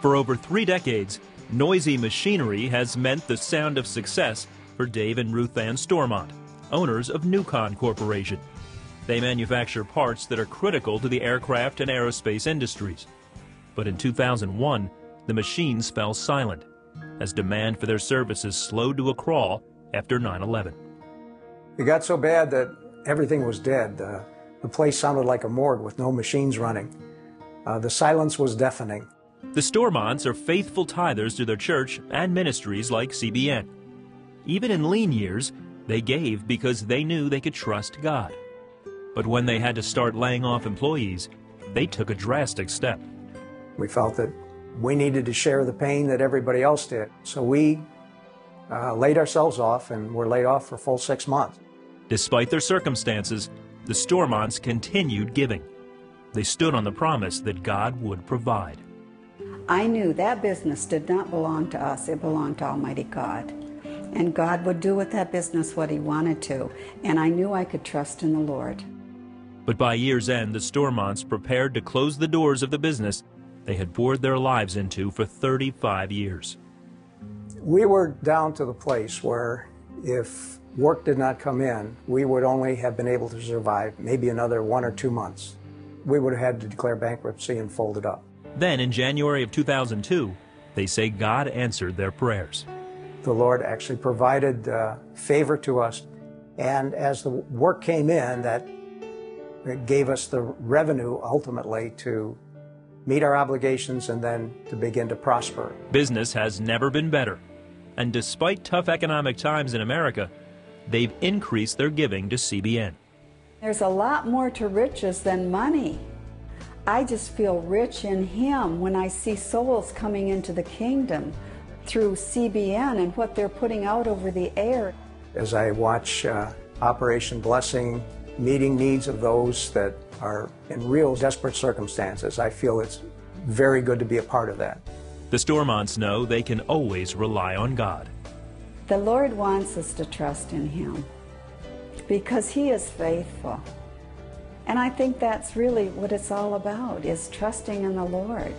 For over 3 decades, noisy machinery has meant the sound of success for Dave and Ruth Ann Stormont, owners of Newcon Corporation. They manufacture parts that are critical to the aircraft and aerospace industries. But in 2001, the machines fell silent as demand for their services slowed to a crawl after 9/11. It got so bad that everything was dead. The place sounded like a morgue with no machines running. The silence was deafening. The Stormonts are faithful tithers to their church and ministries like CBN. Even in lean years, they gave because they knew they could trust God. But when they had to start laying off employees, they took a drastic step. We felt that we needed to share the pain that everybody else did. So we laid ourselves off and were laid off for a full 6 months. Despite their circumstances, the Stormonts continued giving. They stood on the promise that God would provide. I knew that business did not belong to us, it belonged to Almighty God. And God would do with that business what He wanted to, and I knew I could trust in the Lord. But by year's end, the Stormonts prepared to close the doors of the business they had poured their lives into for 35 years. We were down to the place where if work did not come in, we would only have been able to survive maybe another 1 or 2 months. We would have had to declare bankruptcy and fold it up. Then in January of 2002, they say God answered their prayers. The Lord actually provided favor to us, and as the work came in, that gave us the revenue ultimately to meet our obligations and then to begin to prosper. Business has never been better, and despite tough economic times in America, they've increased their giving to CBN. There's a lot more to riches than money. I just feel rich in Him when I see souls coming into the kingdom through CBN and what they're putting out over the air. As I watch Operation Blessing meeting needs of those that are in real desperate circumstances, I feel it's very good to be a part of that. The Stormonts know they can always rely on God. The Lord wants us to trust in Him because He is faithful. And I think that's really what it's all about, is trusting in the Lord.